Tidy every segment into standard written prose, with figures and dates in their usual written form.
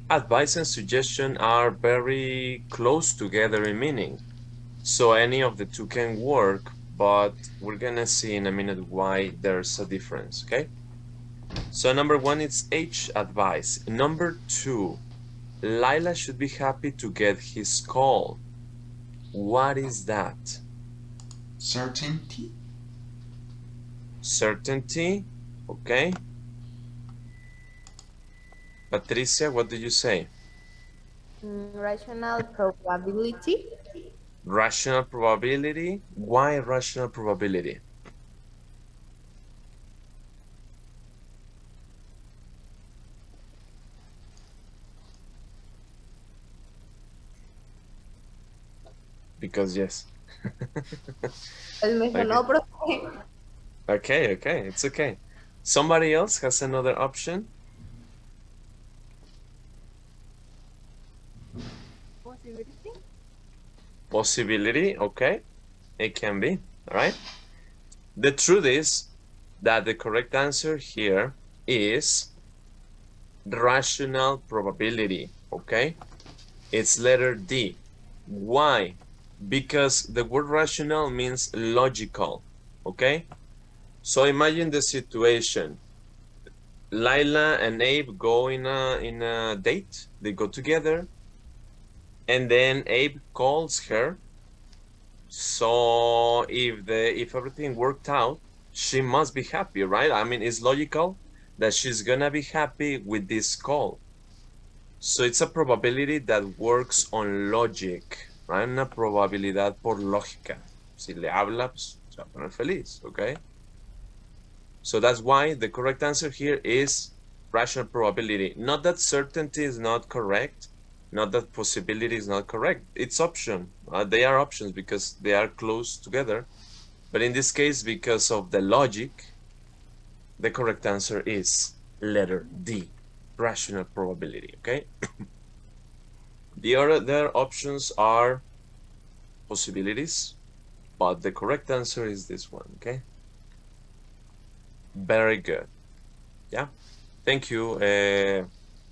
Advice and suggestion are very close together in meaning. So any of the two can work, but we're gonna see in a minute why there's a difference, okay? So number one, it's H, advice. Number two, Lila should be happy to get his call. What is that? Certainty. Certainty, okay? Patricia, what did you say? Rational probability. Rational probability. Why rational probability? Because yes. Él me dijo, no, profe. Okay, it's okay. Somebody else has another option? Possibility. Possibility, okay. It can be, all right? The truth is that the correct answer here is rational probability, okay? It's letter D. Why? Because the word rational means logical, okay? So imagine the situation. Lila and Abe go in a date. They go together, and then Abe calls her. So if everything worked out, she must be happy, right? I mean, it's logical that she's gonna be happy with this call. So it's a probability that works on logic, right? Una probabilidad por lógica. Si le habla, pues, se va a poner feliz, okay? So that's why the correct answer here is rational probability. Not that certainty is not correct, not that possibility is not correct. It's option. They are options because they are close together. But in this case, because of the logic, the correct answer is letter D, rational probability, okay? The other options are possibilities, but the correct answer is this one, okay? Very good. Yeah. Thank you,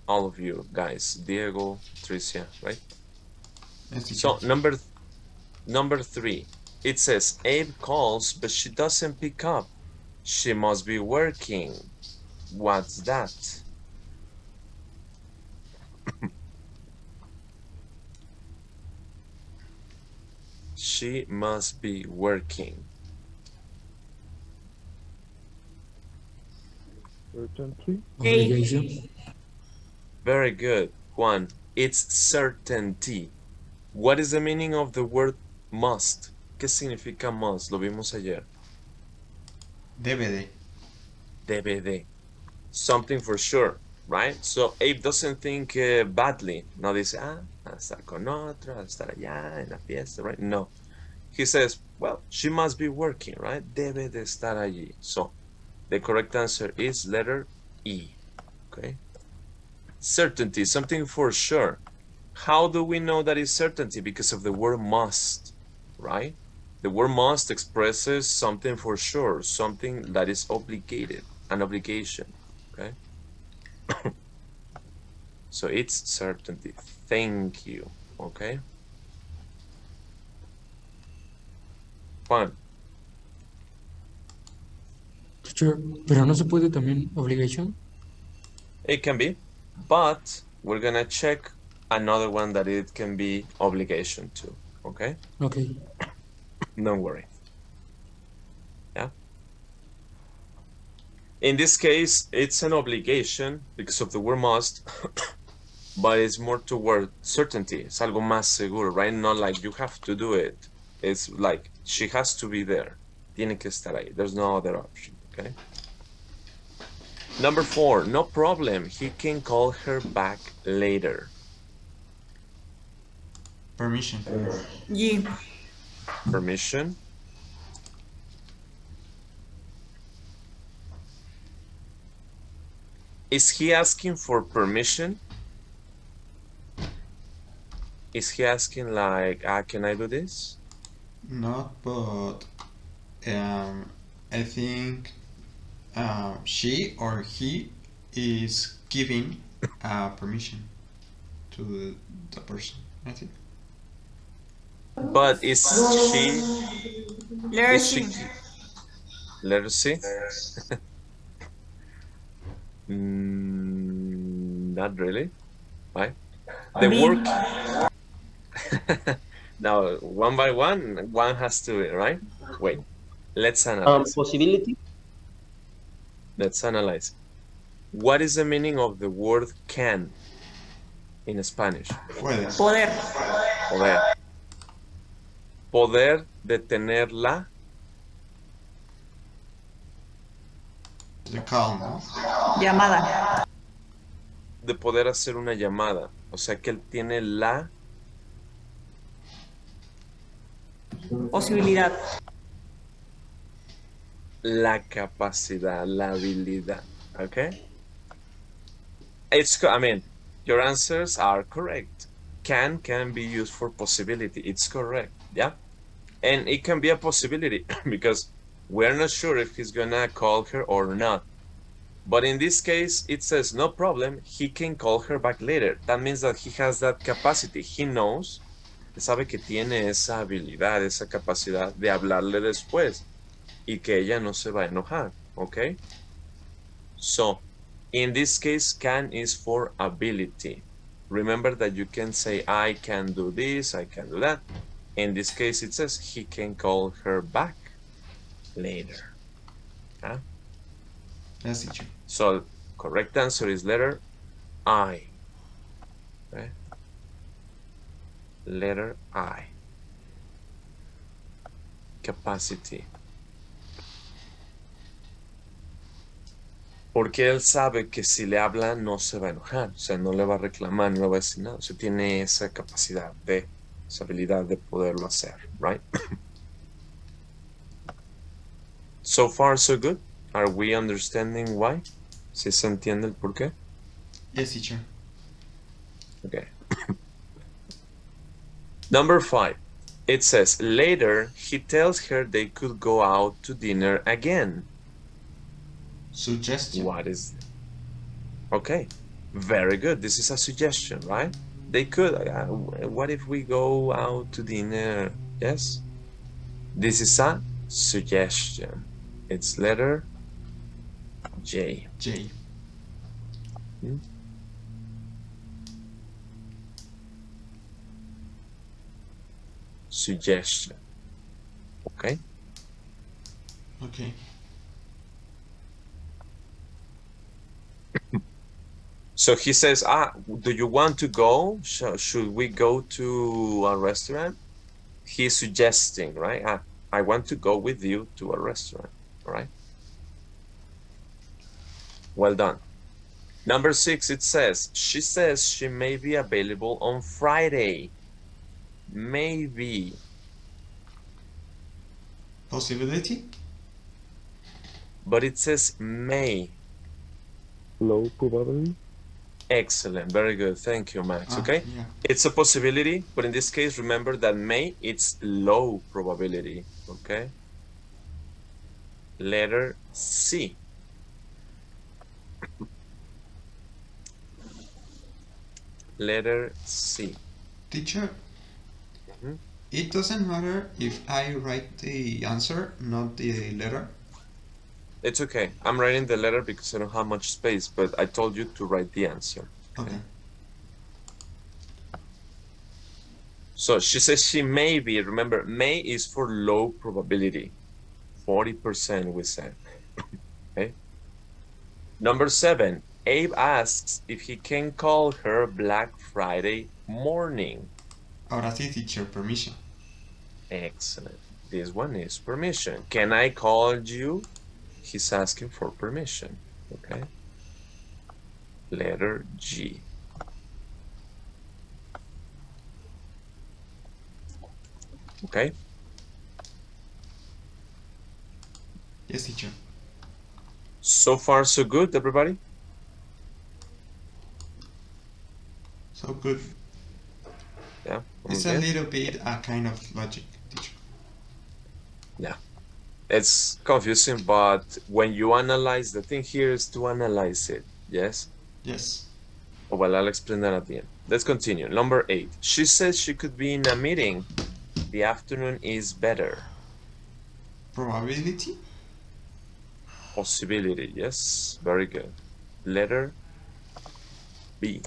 all of you guys. Diego, Tricia, right? Yes, So number three, it says Abe calls, but she doesn't pick up. She must be working. What's that? She must be working. Certainty. Obligation. Very good, Juan. It's certainty. What is the meaning of the word must? ¿Qué significa must? Lo vimos ayer. DVD. Debe de. Something for sure, right? So Abe doesn't think badly. No dice, a estar con otra, a estar allá en la fiesta, right? No. He says, well, she must be working, right? Debe de estar allí. So the correct answer is letter E, okay? Certainty, something for sure. How do we know that is certainty? Because of the word must, right? The word must expresses something for sure, something that is obligated, an obligation, okay? So it's certainty. Thank you, okay? Juan. Teacher, pero no se puede también obligation. It can be, but we're gonna check another one that it can be obligation too, okay? Okay. Don't worry. Yeah. In this case, it's an obligation because of the word must, but it's more toward certainty. Es algo más seguro, right? Not like you have to do it. It's like she has to be there. Tiene que estar ahí. There's no other option, okay? Number 4, no problem. He can call her back later. Permission. G. Permission. Is he asking for permission? Is he asking like, can I do this? Not, but I think she or he is giving permission. to the person, I think. But is she? Letter Is she? C. Letter C. Not really. Why? The B. work. Now, one by one has to, right? Wait. Let's analyze. Possibility. Let's analyze. What is the meaning of the word can in Spanish? Puede. Poder. Poder. Poder de tener la. The call, ¿no? Llamada. De poder hacer una llamada. O sea que él tiene la. Posibilidad. La capacidad, la habilidad. Okay? I mean, your answers are correct. Can be used for possibility. It's correct. Yeah? And it can be a possibility because we're not sure if he's gonna call her or not. But in this case, it says no problem, he can call her back later. That means that he has that capacity. He knows, sabe que tiene esa habilidad, esa capacidad de hablarle después y que ella no se va a enojar, okay? So, in this case, can is for ability. Remember that you can say, I can do this, I can do that. In this case, it says he can call her back later. Huh? Yes, teacher. So, correct answer is letter I. Okay? Letter I. Capacity. Porque él sabe que si le habla no se va a enojar, o sea, no le va a reclamar, no le va a decir nada, o sea, tiene esa capacidad esa habilidad de poderlo hacer, right? So far, so good. Are we understanding why? ¿Sí se entiende el por qué? Yes, teacher. Okay. Number 5. It says, later, he tells her they could go out to dinner again. Suggestion. What is it? Okay, very good. This is a suggestion, right? They could. What if we go out to dinner? Yes? This is a suggestion. It's letter J. J. Suggestion. Okay? Okay. So he says, do you want to go? Should we go to a restaurant? He's suggesting, right? I want to go with you to a restaurant, all right? Well done. Number 6, it says, she says she may be available on Friday. Maybe. Possibility? But it says may. Low probability. Excellent, very good. Thank you, Max, okay? Yeah. It's a possibility, but in this case, remember that may, it's low probability, okay? Letter C. Letter C. Teacher, it doesn't matter if I write the answer, not the letter. It's okay. I'm writing the letter because I don't have much space, but I told you to write the answer. Okay. So she says she may be. Remember, may is for low probability. 40% we said. Okay. Number 7, Abe asks if he can call her Black Friday morning. Ahora sí, teacher, permission. Excellent. This one is permission. Can I call you? He's asking for permission. Okay. Letter G. Okay. Yes, teacher. So far, so good, everybody? So good. Yeah. It's okay. a little bit a kind of logic, teacher. Yeah. It's confusing, but when you analyze, the thing here is to analyze it. Yes? Yes. Oh, well, I'll explain that at the end. Let's continue. Number 8. She says she could be in a meeting. The afternoon is better. Probability? Possibility, yes. Very good. Letter B.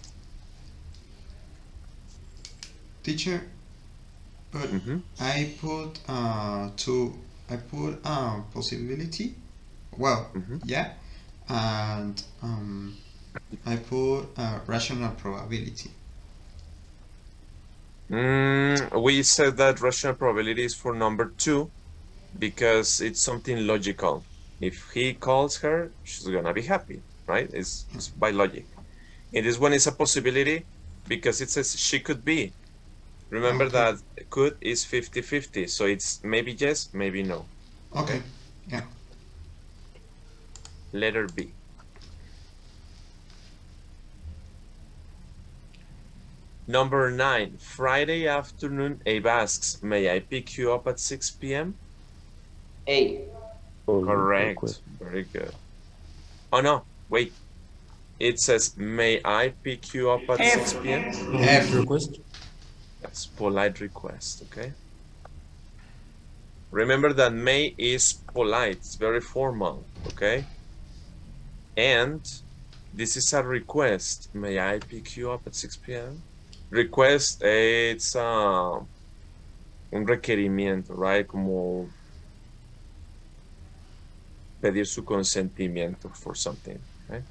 Teacher, but I put possibility. Well, yeah, and I put rational probability. We said that rational probability is for number 2 because it's something logical. If he calls her, she's gonna be happy, right? It's by logic. And this one is a possibility because it says she could be. Remember that could is 50-50, so it's maybe yes, maybe no. Okay, yeah. Letter B. Number 9, Friday afternoon, Abe asks, may I pick you up at 6 p.m.? A. Correct. Very good. Oh, no, wait. It says, may I pick you up at 6 p.m.? Polite request. That's polite request, okay? Remember that may is polite. It's very formal, okay? And this is a request. May I pick you up at 6 p.m.? Request, it's un requerimiento, right? Como pedir su consentimiento for something, right?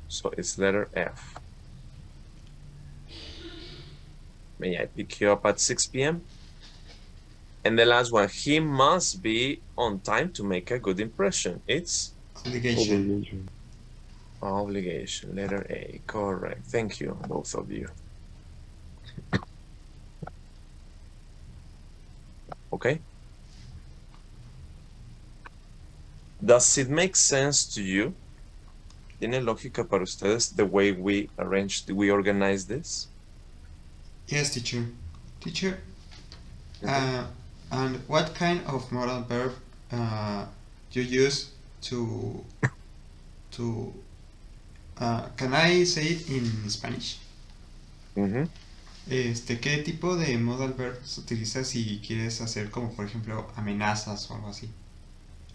So it's letter F. May I pick you up at 6 p.m.? And the last one, he must be on time to make a good impression. It's obligation. Obligation, letter A, correct. Thank you, both of you. Okay. Does it make sense to you? ¿Tiene lógica para ustedes the way we organize this? Yes, teacher. Teacher, and what kind of modal verb you use to can I say it in Spanish? ¿Qué tipo de modal verb se utiliza si quieres hacer como por ejemplo amenazas o algo así?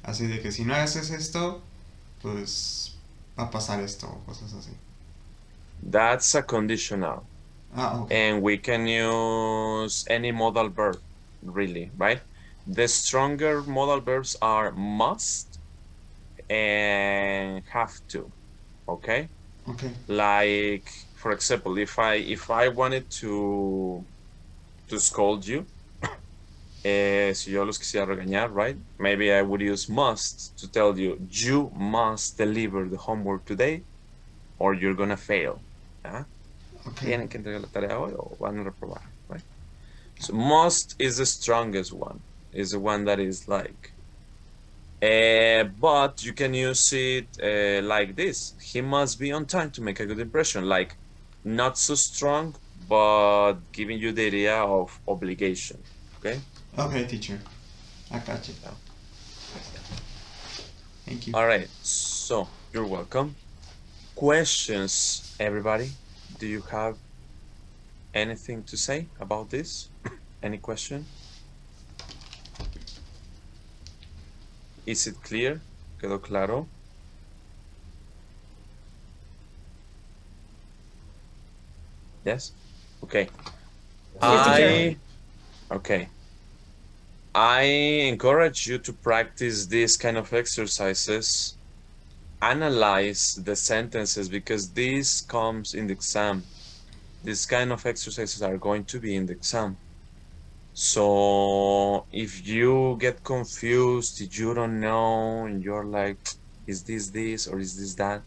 Así de que si no haces esto, pues va a pasar esto o cosas así. That's a conditional. Okay. And we can use any modal verb, really, right? The stronger modal verbs are must and have to, okay? Okay. Like, for example, if I wanted to scold you, si yo los quisiera regañar, right? Maybe I would use must to tell you, you must deliver the homework today or you're gonna fail. Okay. Tienen que entregar la tarea hoy o van a reprobar, right? So must is the strongest one, is the one that is like, but you can use it like this. He must be on time to make a good impression, like not so strong, but giving you the idea of obligation, okay? Okay, teacher. I got you. Thank you. All right, so you're welcome. Questions, everybody? Do you have anything to say about this? Any question? Is it clear? ¿Quedó claro? Yes? Okay. Okay. I encourage you to practice these kind of exercises. Analyze the sentences because this comes in the exam. These kind of exercises are going to be in the exam. So if you get confused, if you don't know, and you're like, is this or is this that?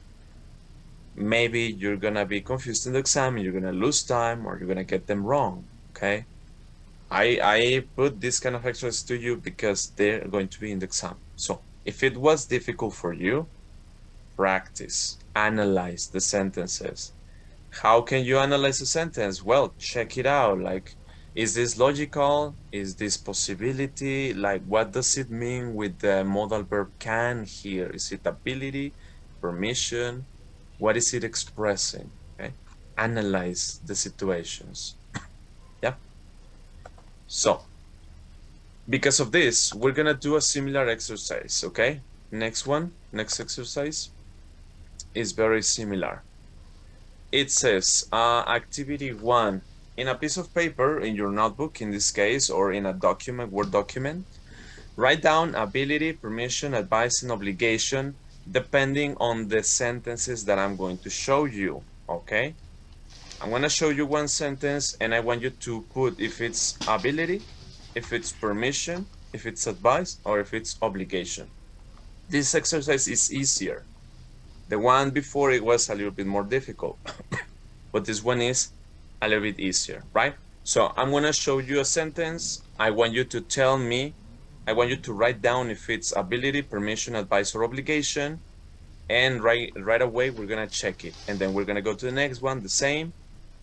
Maybe you're gonna be confused in the exam and you're gonna lose time or you're gonna get them wrong, okay? I put this kind of exercises to you because they're going to be in the exam. So if it was difficult for you, practice, analyze the sentences. How can you analyze a sentence? Well, check it out. Like, is this logical? Is this possibility? Like, what does it mean with the modal verb can here? Is it ability, permission? What is it expressing? Okay. Analyze the situations. Yeah. So, because of this, we're gonna do a similar exercise, okay? Next exercise is very similar. It says, activity 1, in a piece of paper, in your notebook in this case, or in a document, Word document, write down ability, permission, advice, and obligation, depending on the sentences that I'm going to show you, okay? I'm gonna show you one sentence and I want you to put if it's ability, if it's permission, if it's advice, or if it's obligation. This exercise is easier. The one before it was a little bit more difficult, but this one is a little bit easier, right? So I'm gonna show you a sentence. I want you to tell me, I want you to write down if it's ability, permission, advice, or obligation. And right away, we're gonna check it. And then we're gonna go to the next one, the same,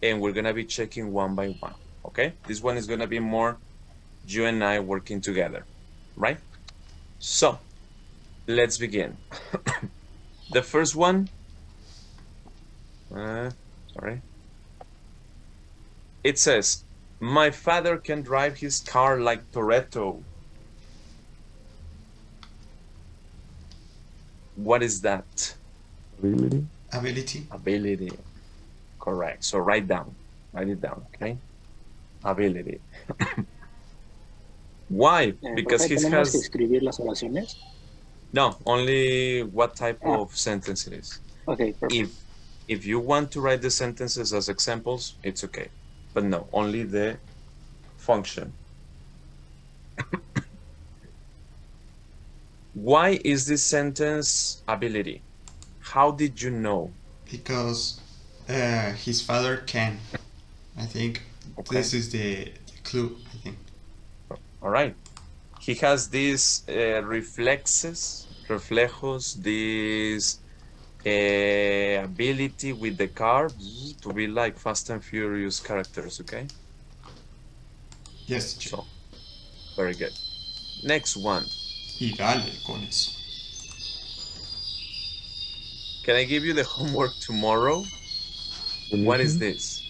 and we're gonna be checking one by one, okay? This one is gonna be more you and I working together, right? So, let's begin. The first one, sorry. It says, my father can drive his car like Toretto. What is that? Ability. Ability. Ability. Correct. So write it down, okay? Ability. Why? Because he ¿Tenemos que has... escribir las oraciones? No, only what type of sentence it is. Okay, perfect. If you want to write the sentences as examples, it's okay. But no, only the function. Why is this sentence ability? How did you know? Because his father can. I think this is the clue, I think. All right. He has these reflexos, this ability with the car to be like Fast and Furious characters, okay? Yes. So, very good. Next one. Y dale con eso. Can I give you the homework tomorrow? What is this?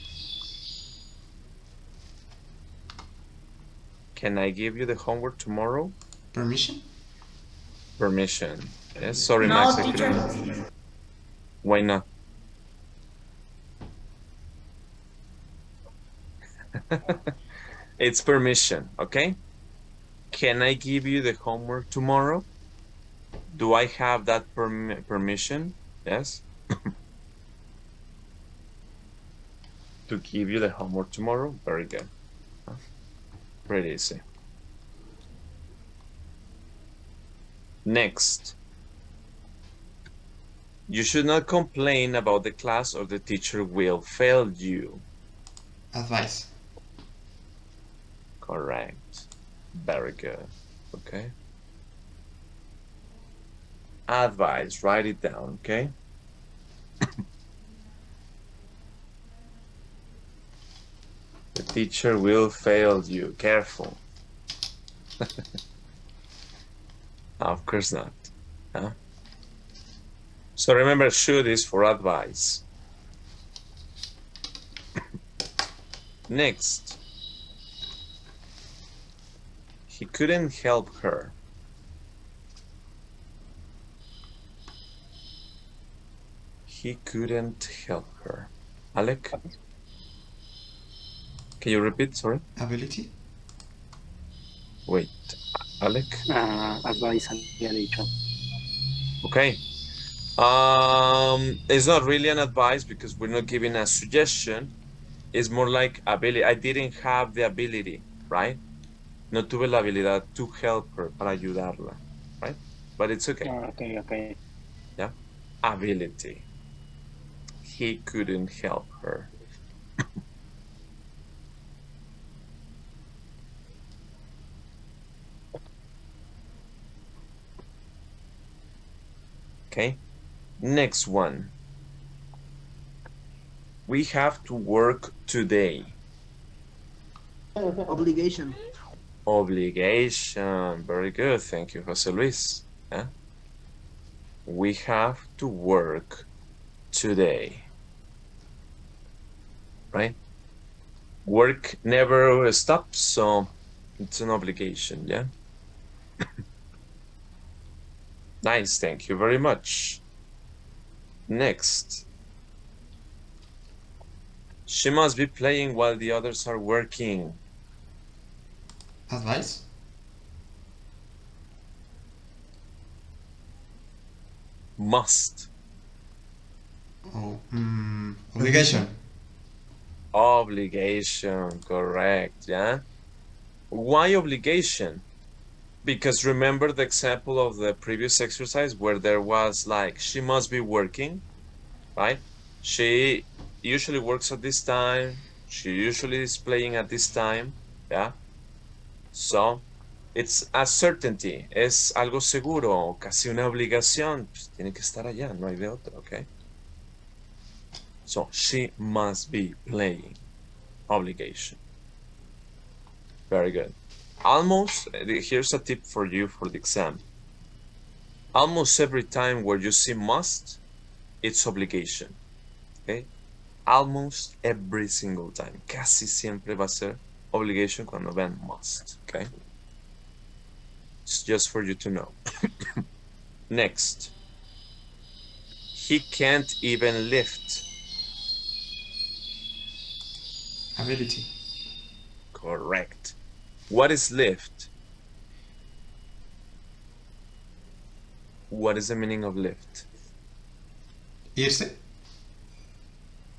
Can I give you the homework tomorrow? Permission? Permission. Yes, sorry, No, Max. I teacher. couldn't. Why not? It's permission, okay? Can I give you the homework tomorrow? Do I have that permission? Yes. To give you the homework tomorrow? Very good. Pretty easy. Next. You should not complain about the class or the teacher will fail you. Advice. Correct. Very good. Okay. Advice. Write it down, okay? The teacher will fail you. Careful. Of course not. Huh? So remember, should is for advice. Next. He couldn't help her. He couldn't help her. Alec? Can you repeat? Sorry. Ability? Wait. Alec? Advice había dicho. Okay. It's not really an advice because we're not giving a suggestion. It's more like ability. I didn't have the ability, right? No tuve la habilidad to help her, para ayudarla, right? But it's okay. Okay. Yeah. Ability. He couldn't help her. Okay. Next one. We have to work today. Obligation. Obligation. Very good. Thank you, Jose Luis. Yeah? We have to work today. Right? Work never stops, so it's an obligation, yeah? Nice, thank you very much. Next. She must be playing while the others are working. Advice? Must. Oh, obligation. Obligation, correct, yeah? Why obligation? Because remember the example of the previous exercise where there was like, she must be working, right? She usually works at this time. She usually is playing at this time, yeah? So, it's a certainty, es algo seguro, casi una obligación, pues tiene que estar allá, no hay de otra, okay? So, she must be playing, obligation. Very good. Almost, here's a tip for you for the exam. Almost every time where you see must, it's obligation, okay? Almost every single time, casi siempre va a ser obligation cuando vean must, okay? It's just for you to know. Next. He can't even lift. Ability. Correct. What is lift? What is the meaning of lift? Irse.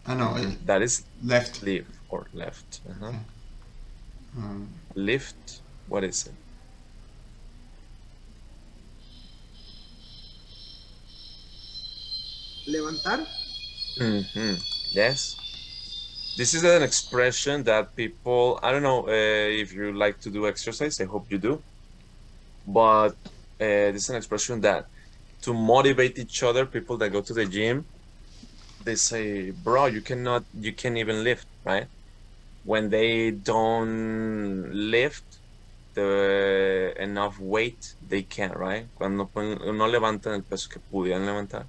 Ah, no, That is left. live or left. Okay. Lift, what is it? Levantar. Yes. This is an expression that people, I don't know if you like to do exercise, I hope you do. But this is an expression that to motivate each other, people that go to the gym, they say, bro, you can't even lift, right? When they don't lift the enough weight, they can't, right? Cuando no levantan el peso que pudieran levantar.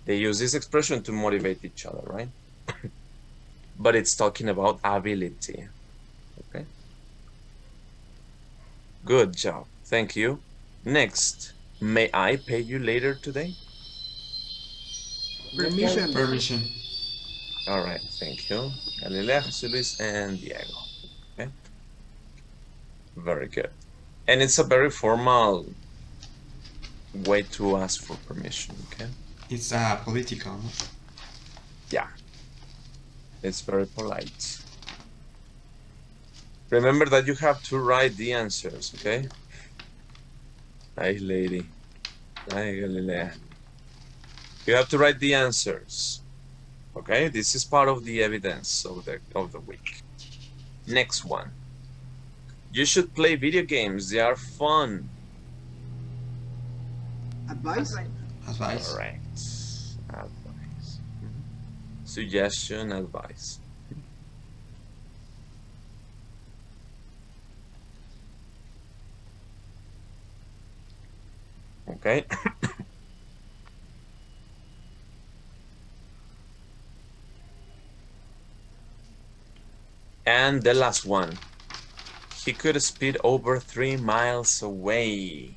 They use this expression to motivate each other, right? But it's talking about ability, okay? Good job, thank you. Next, may I pay you later today? Permission. Permission. All right, thank you. Galilea, Jose Luis, and Diego, okay? Very good. And it's a very formal way to ask for permission, okay? It's political, no? Yeah, it's very polite. Remember that you have to write the answers, okay? Hi, lady. Hi, Galilea. You have to write the answers, okay? This is part of the evidence of the week. Next one. You should play video games. They are fun. Advice. Advice. Correct. Advice. Suggestion, advice. Okay. And the last one. He could speed over 3 miles away.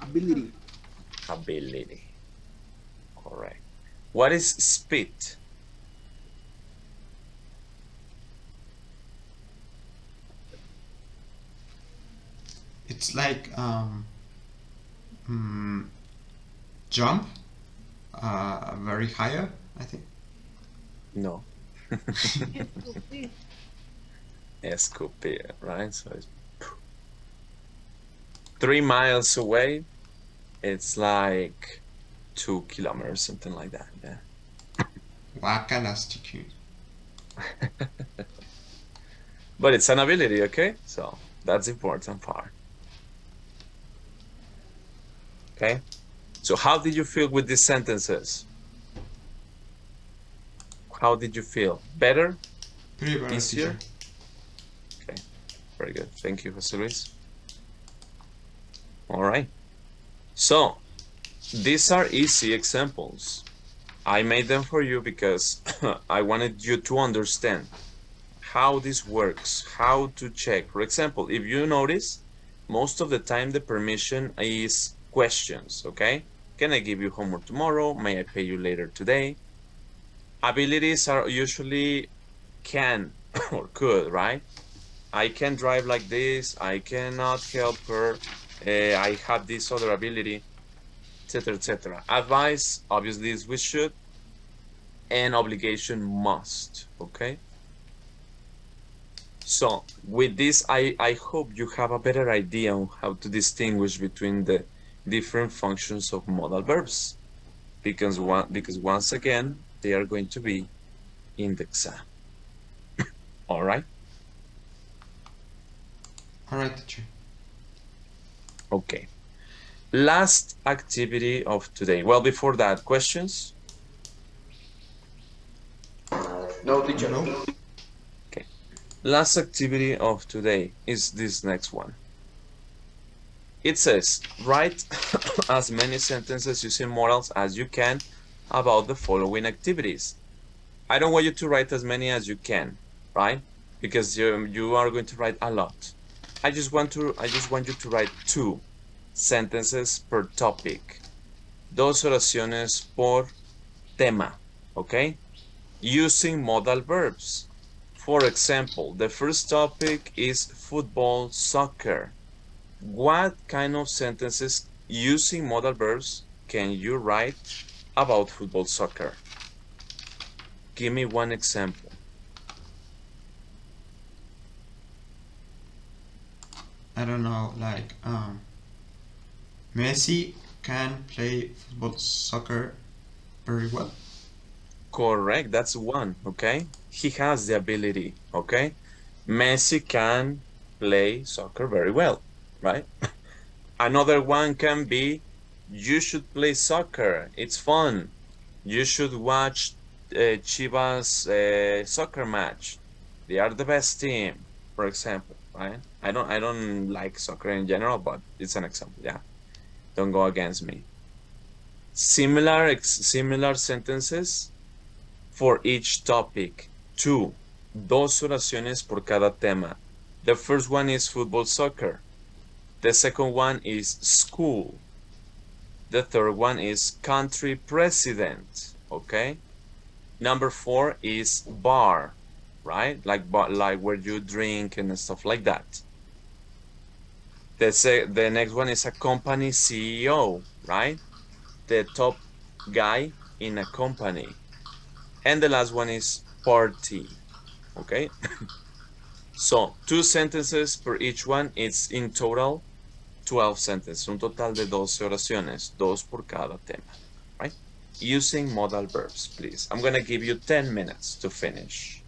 Ability. Ability. Correct. What is speed? It's like jump very higher, I think. No. Escupir, right? So it's 3 miles away. It's like 2 kilometers, something like that. Yeah. Wakalastitude. But it's an ability, okay? So that's the important part. Okay? So how did you feel with these sentences? How did you feel? Better? Pretty better, Easier? teacher. Okay, very good. Thank you, Jose Luis. All right. So these are easy examples. I made them for you because I wanted you to understand how this works, how to check. For example, if you notice, most of the time the permission is questions, okay? Can I give you homework tomorrow? May I pay you later today? Abilities are usually can or could, right? I can drive like this. I cannot help her. I have this other ability, etc., etc. Advice, obviously, is we should, and obligation must, okay? So with this, I hope you have a better idea on how to distinguish between the different functions of modal verbs, because once again, they are going to be in the exam. All right? All right, teacher. Okay. Last activity of today. Well, before that, questions? No, teacher. No. Okay. Last activity of today is this next one. It says, write as many sentences using modals as you can about the following activities. I don't want you to write as many as you can, right? Because you are going to write a lot. I just want you to write 2 sentences per topic. 2 oraciones por tema, okay? Using modal verbs. For example, the first topic is football, soccer. What kind of sentences using modal verbs can you write about football, soccer? Give me one example. I don't know, like Messi can play football, soccer very well. Correct, that's one, okay? He has the ability, okay? Messi can play soccer very well, right? Another one can be, you should play soccer, it's fun. You should watch Chivas soccer match. They are the best team, for example, right? I don't like soccer in general, but it's an example, yeah. Don't go against me. Similar sentences for each topic. 2 oraciones por cada tema. The first one is football, soccer. The second one is school. The third one is country president, okay? Number 4 is bar, right? Like where you drink and stuff like that. The next one is a company CEO, right? The top guy in a company. And the last one is party, okay? So 2 sentences per each one. It's in total 12 sentences. Un total de 12 oraciones, 2 por cada tema, right? Using modal verbs, please. I'm going to give you 10 minutes to finish.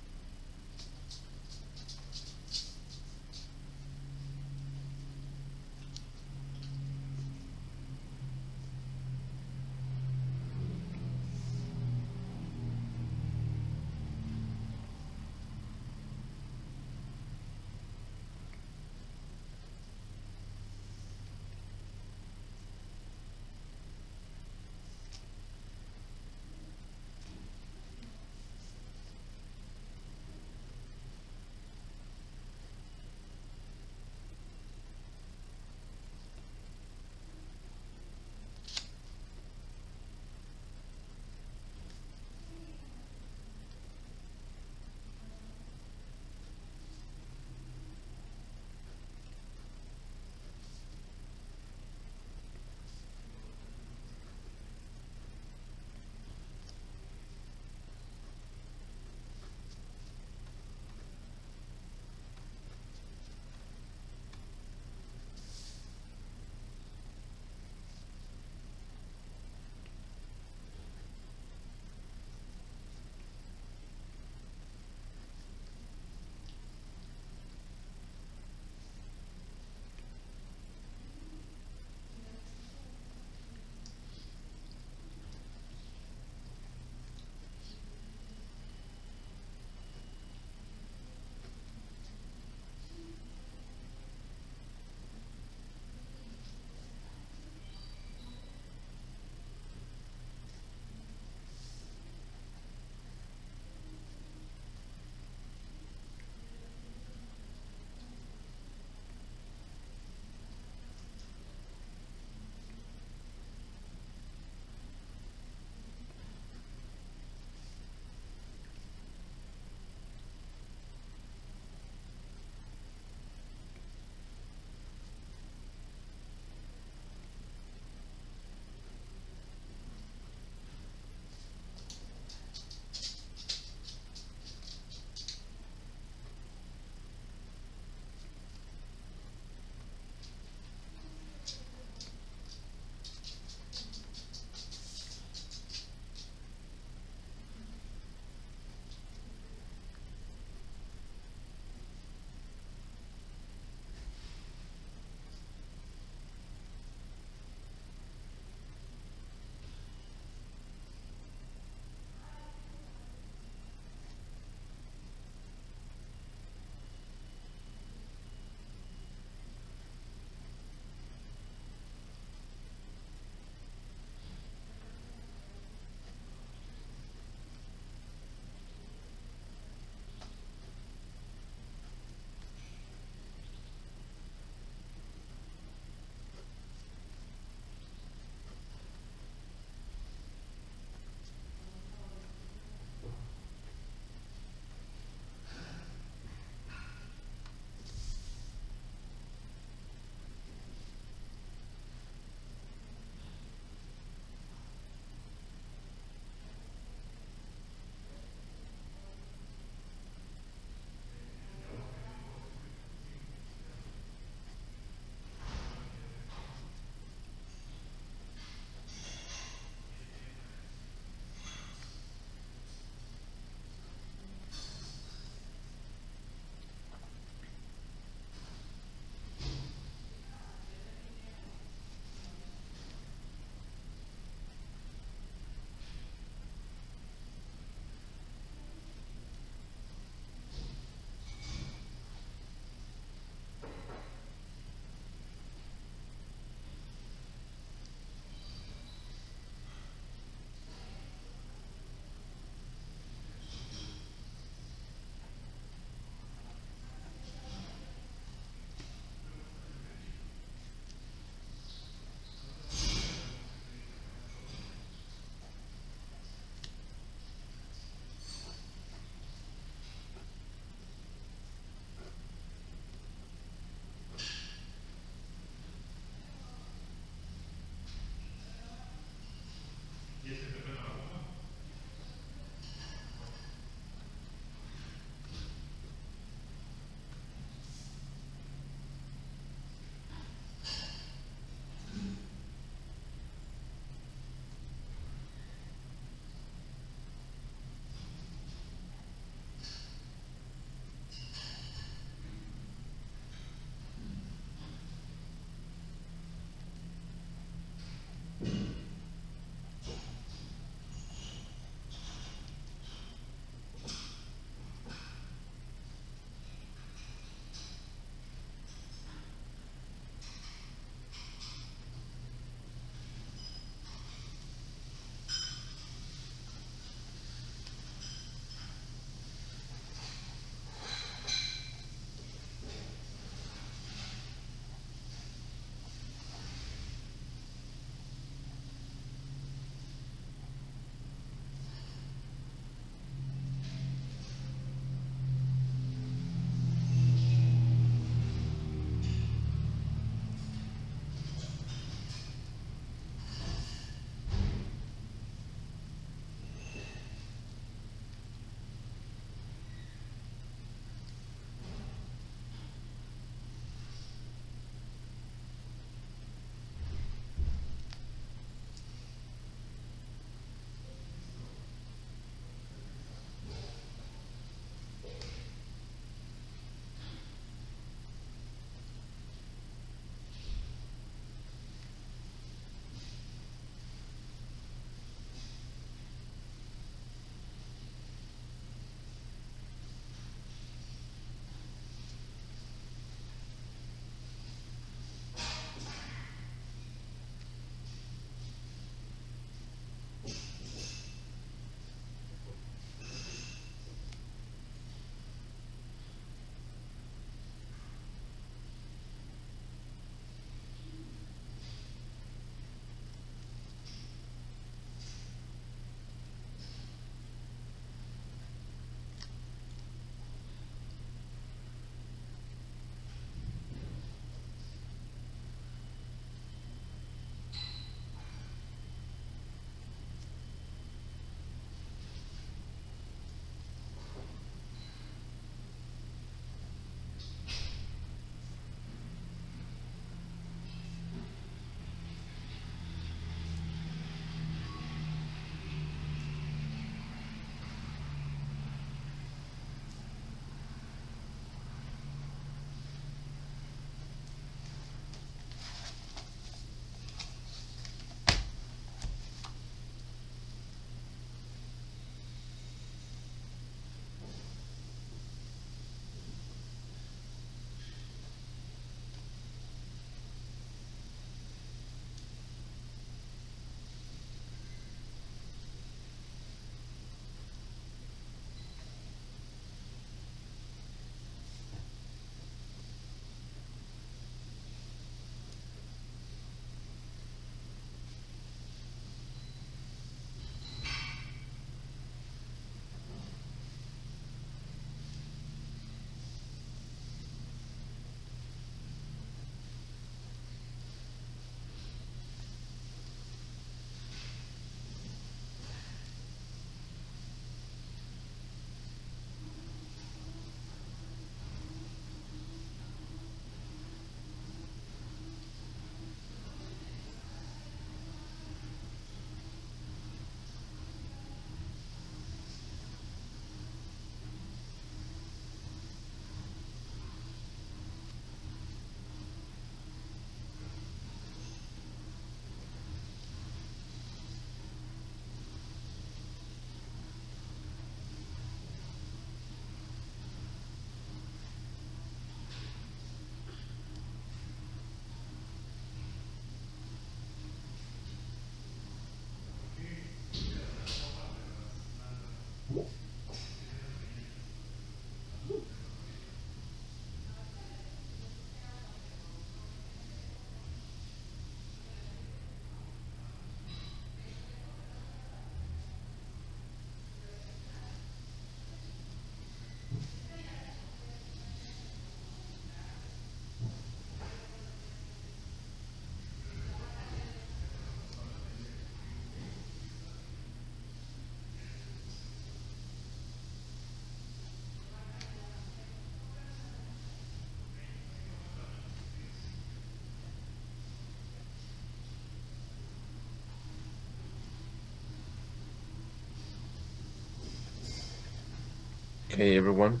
Okay, everyone,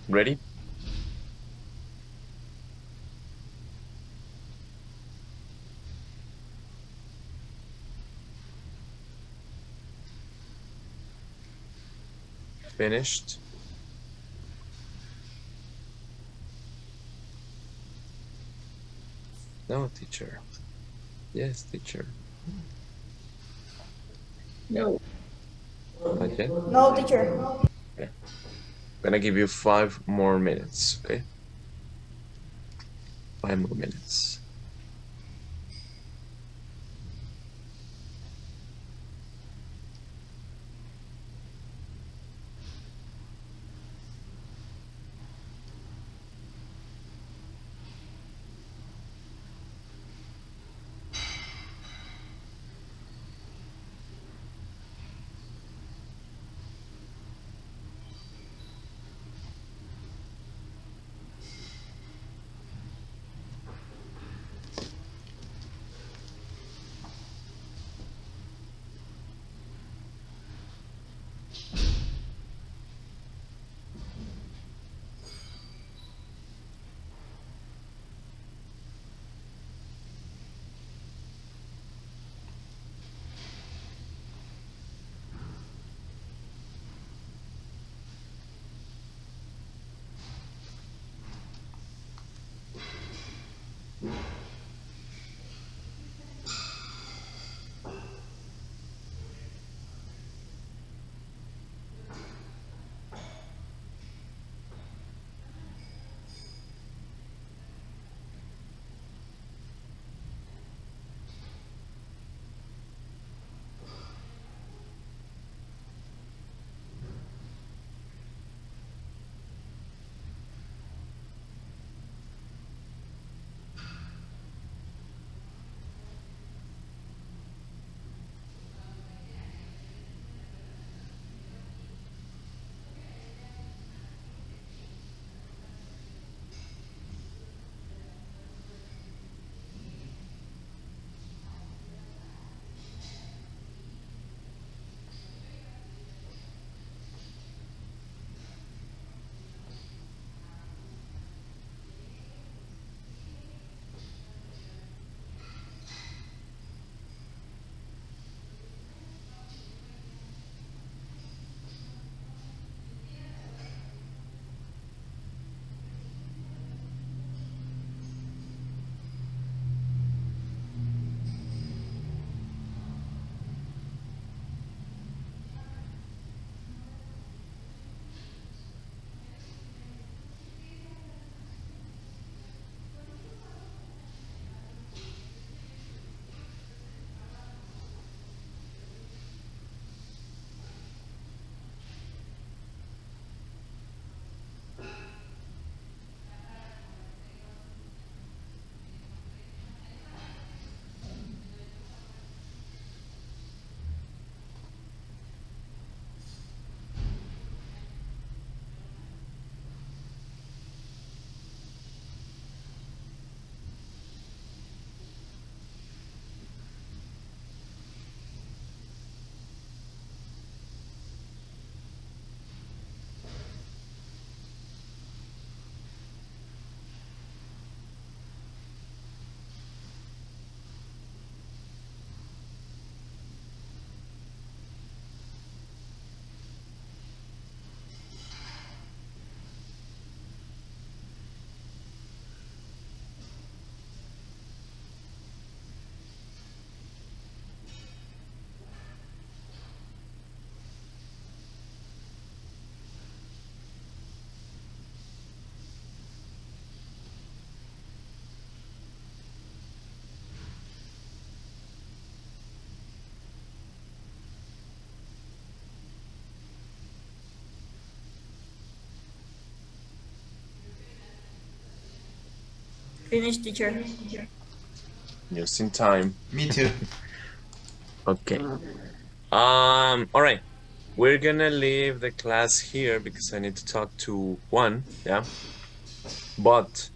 ready? Finished? No, teacher. Yes, teacher. No. Not yet? No, teacher. Okay. I'm gonna give you 5 more minutes, okay? 5 more minutes. Finish, teacher. Just in time. Me too. Okay. All right. We're gonna leave the class here because I need to talk to Juan, yeah? But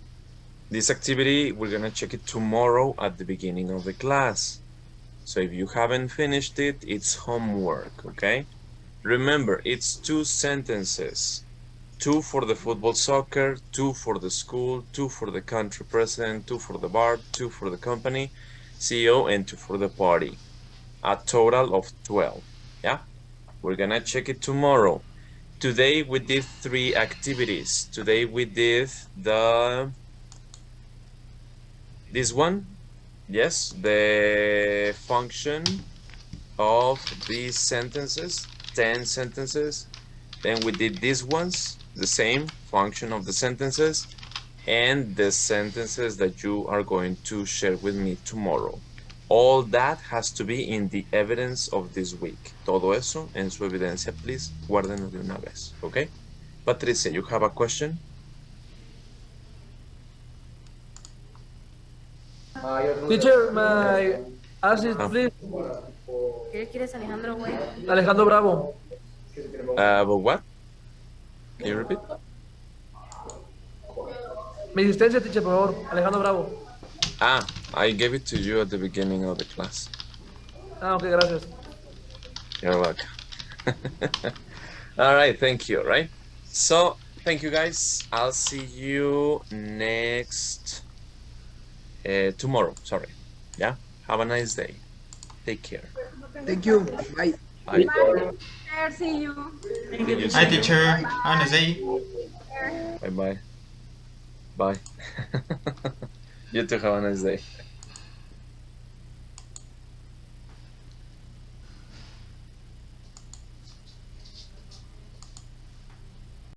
this activity, we're gonna check it tomorrow at the beginning of the class. So if you haven't finished it, it's homework, okay? Remember, it's 2 sentences. 2 for the football soccer, 2 for the school, 2 for the country president, 2 for the bar, 2 for the company CEO, and 2 for the party. A total of 12. Yeah, we're gonna check it tomorrow. Today we did 3 activities. Today we did this one, yes, the function of these sentences, 10 sentences. Then we did these ones, the same function of the sentences, and the sentences that you are going to share with me tomorrow. All that has to be in the evidence of this week. Todo eso en su evidencia, please, guárdenlo de una vez, okay? Patricia, you have a question? Teacher, my assist, please. ¿Qué quieres, Alejandro, güey? Alejandro Bravo. But what? Can you repeat? Mi asistencia, teacher, por favor. Alejandro Bravo. Ah, I gave it to you at the beginning of the class. Ah, ok, gracias. You're welcome. All right, thank you, right? So, thank you guys. I'll see you next tomorrow, sorry. Yeah, have a nice day. Take care. Thank you. Bye. Bye. See you. See you Hi, soon. teacher. Have a nice day. Bye bye. Bye. You too have a nice day.